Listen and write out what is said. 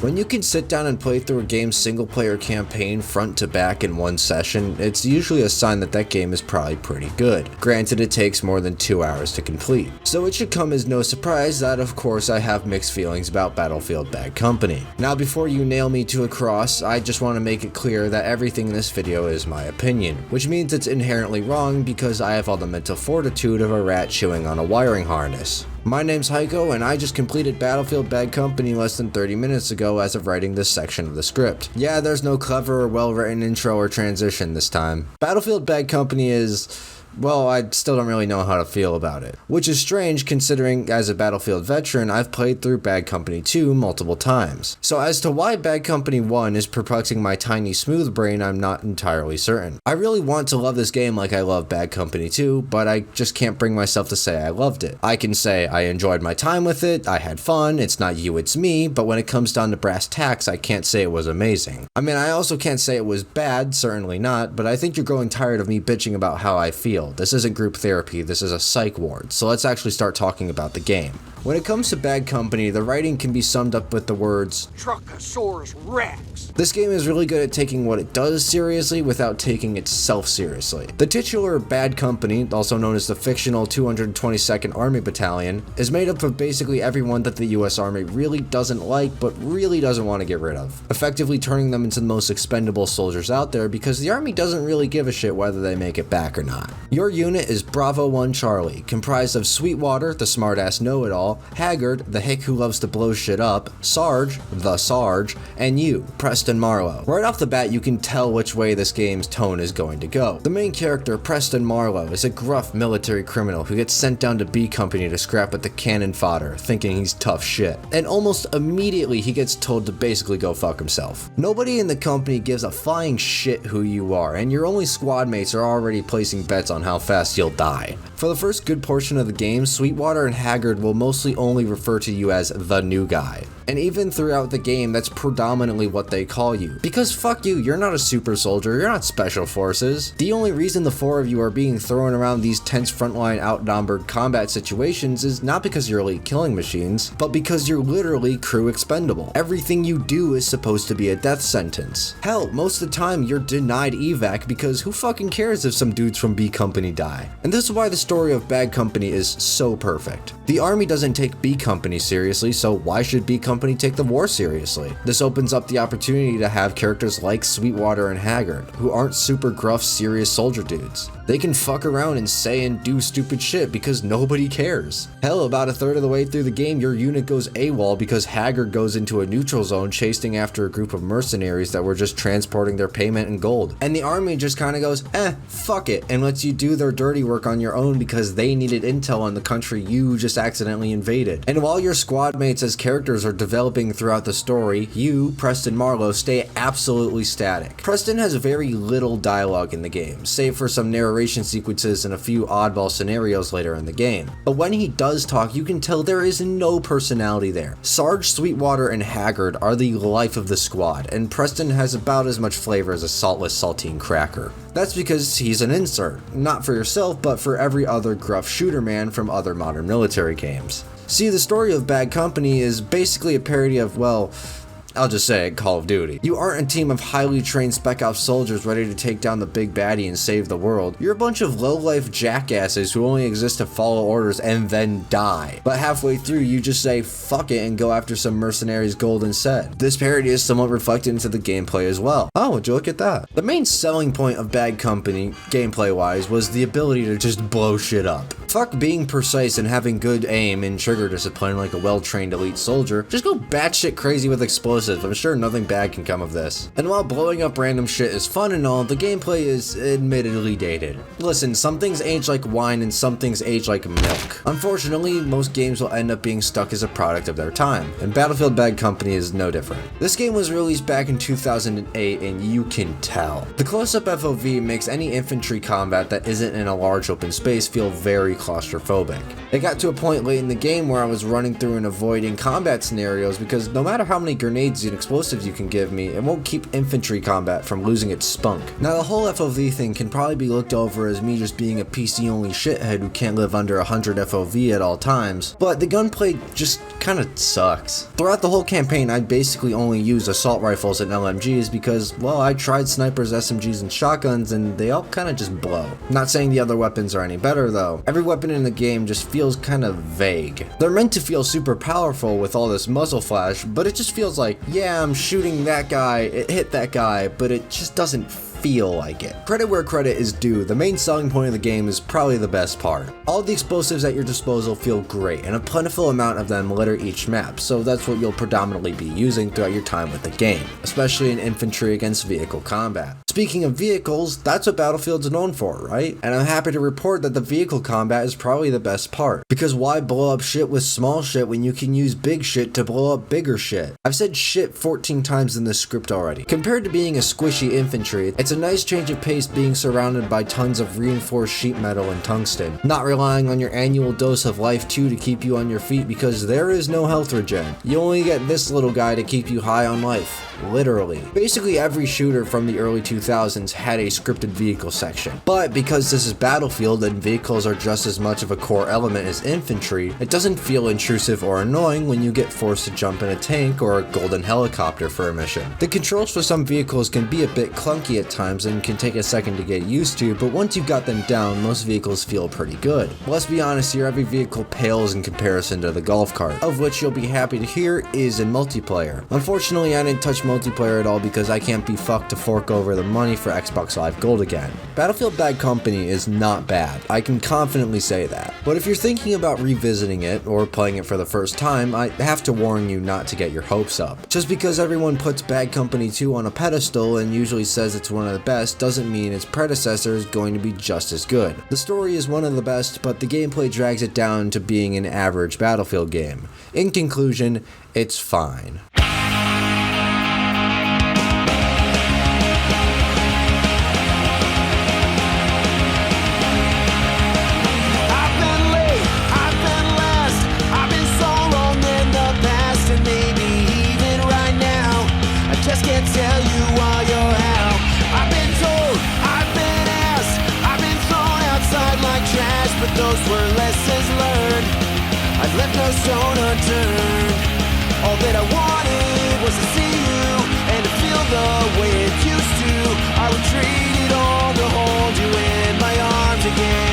When you can sit down and play through a game's single-player campaign front to back in one session, it's usually a sign that that game is probably pretty good. Granted, it takes more than 2 hours to complete. So it should come as no surprise that, of course, I have mixed feelings about Battlefield Bad Company. Now, before you nail me to a cross, I just want to make it clear that everything in this video is my opinion, which means it's inherently wrong because I have all the mental fortitude of a rat chewing on a wiring harness. My name's Heiko, and I just completed Battlefield Bad Company less than 30 minutes ago as of writing this section of the script. Yeah, there's no clever or well-written intro or transition this time. Battlefield Bad Company is... well, I still don't really know how to feel about it. Which is strange considering, as a Battlefield veteran, I've played through Bad Company 2 multiple times. So as to why Bad Company 1 is perplexing my tiny smooth brain, I'm not entirely certain. I really want to love this game like I love Bad Company 2, but I just can't bring myself to say I loved it. I can say I enjoyed my time with it, I had fun, it's not you, it's me, but when it comes down to brass tacks, I can't say it was amazing. I mean, I also can't say it was bad, certainly not, but I think you're growing tired of me bitching about how I feel. This isn't group therapy, this is a psych ward, so let's actually start talking about the game. When it comes to Bad Company, the writing can be summed up with the words Truckosaurus Rex. This game is really good at taking what it does seriously without taking itself seriously. The titular Bad Company, also known as the fictional 222nd Army Battalion, is made up of basically everyone that the US Army really doesn't like but really doesn't want to get rid of, effectively turning them into the most expendable soldiers out there because the Army doesn't really give a shit whether they make it back or not. Your unit is Bravo 1 Charlie, comprised of Sweetwater, the smartass know-it-all, Haggard, the hick who loves to blow shit up, Sarge, the Sarge, and you, Preston Marlowe. Right off the bat, you can tell which way this game's tone is going to go. The main character, Preston Marlowe, is a gruff military criminal who gets sent down to B Company to scrap at the cannon fodder, thinking he's tough shit. And almost immediately, he gets told to basically go fuck himself. Nobody in the company gives a flying shit who you are, and your only squad mates are already placing bets on how fast you'll die. For the first good portion of the game, Sweetwater and Haggard will mostly only refer to you as the new guy. And even throughout the game, that's predominantly what they call you. Because fuck you, you're not a super soldier, you're not special forces. The only reason the four of you are being thrown around these tense frontline outnumbered combat situations is not because you're elite killing machines, but because you're literally crew expendable. Everything you do is supposed to be a death sentence. Hell, most of the time you're denied evac because who fucking cares if some dudes from B Company die? And this is why the story of Bad Company is so perfect. The Army doesn't take B Company seriously, so why should B Company take the war seriously? This opens up the opportunity to have characters like Sweetwater and Haggard, who aren't super gruff, serious soldier dudes. They can fuck around and say and do stupid shit because nobody cares. Hell, about a third of the way through the game, your unit goes AWOL because Haggard goes into a neutral zone chasing after a group of mercenaries that were just transporting their payment in gold. And the Army just kinda goes, fuck it, and lets you do their dirty work on your own because they needed intel on the country you just accidentally invaded. And while your squad mates as characters are developing throughout the story, you, Preston Marlowe, stay absolutely static. Preston has very little dialogue in the game, save for some narration sequences and a few oddball scenarios later in the game. But when he does talk, you can tell there is no personality there. Sarge, Sweetwater, and Haggard are the life of the squad, and Preston has about as much flavor as a saltless saltine cracker. That's because he's an insert, not for yourself, but for every other gruff shooter man from other modern military games. See, the story of Bad Company is basically a parody of, well, I'll just say it, Call of Duty. You aren't a team of highly trained Spec Ops soldiers ready to take down the big baddie and save the world. You're a bunch of low-life jackasses who only exist to follow orders and then die. But halfway through, you just say fuck it and go after some mercenaries' gold instead. This parody is somewhat reflected into the gameplay as well. Oh, would you look at that? The main selling point of Bad Company, gameplay-wise, was the ability to just blow shit up. Fuck being precise and having good aim and trigger discipline like a well-trained elite soldier. Just go batshit crazy with explosives. I'm sure nothing bad can come of this. And while blowing up random shit is fun and all, the gameplay is admittedly dated. Listen, some things age like wine and some things age like milk. Unfortunately, most games will end up being stuck as a product of their time, and Battlefield Bad Company is no different. This game was released back in 2008 and you can tell. The close-up FOV makes any infantry combat that isn't in a large open space feel very claustrophobic. It got to a point late in the game where I was running through and avoiding combat scenarios because no matter how many grenades and explosives you can give me, it won't keep infantry combat from losing its spunk. Now the whole FOV thing can probably be looked over as me just being a PC only shithead who can't live under 100 FOV at all times, but the gunplay just kinda sucks. Throughout the whole campaign I basically only used assault rifles and LMGs because, well, I tried snipers, SMGs, and shotguns and they all kinda just blow. Not saying the other weapons are any better though. Every weapon in the game just feels kinda vague. They're meant to feel super powerful with all this muzzle flash, but it just feels like, yeah, I'm shooting that guy, it hit that guy, but it just doesn't feel like it. Credit where credit is due, the main selling point of the game is probably the best part. All the explosives at your disposal feel great, and a plentiful amount of them litter each map, so that's what you'll predominantly be using throughout your time with the game, especially in infantry against vehicle combat. Speaking of vehicles, that's what Battlefield's known for, right? And I'm happy to report that the vehicle combat is probably the best part, because why blow up shit with small shit when you can use big shit to blow up bigger shit? I've said shit 14 times in this script already. Compared to being a squishy infantry, it's a nice change of pace being surrounded by tons of reinforced sheet metal and tungsten, not relying on your annual dose of life 2 to keep you on your feet because there is no health regen. You only get this little guy to keep you high on life. Literally. Basically every shooter from the early 2000s had a scripted vehicle section, but because this is Battlefield and vehicles are just as much of a core element as infantry, it doesn't feel intrusive or annoying when you get forced to jump in a tank or a golden helicopter for a mission. The controls for some vehicles can be a bit clunky at times and can take a second to get used to, but once you've got them down, most vehicles feel pretty good. Let's be honest here, every vehicle pales in comparison to the golf cart, of which you'll be happy to hear is in multiplayer. Unfortunately, I didn't touch multiplayer at all because I can't be fucked to fork over the money for Xbox Live Gold again. Battlefield Bad Company is not bad, I can confidently say that. But if you're thinking about revisiting it or playing it for the first time, I have to warn you not to get your hopes up. Just because everyone puts Bad Company 2 on a pedestal and usually says it's one of the best doesn't mean its predecessor is going to be just as good. The story is one of the best, but the gameplay drags it down to being an average Battlefield game. In conclusion, it's fine. But those were lessons learned. I've left no stone unturned. All that I wanted was to see you and to feel the way it used to. I would trade it all to hold you in my arms again.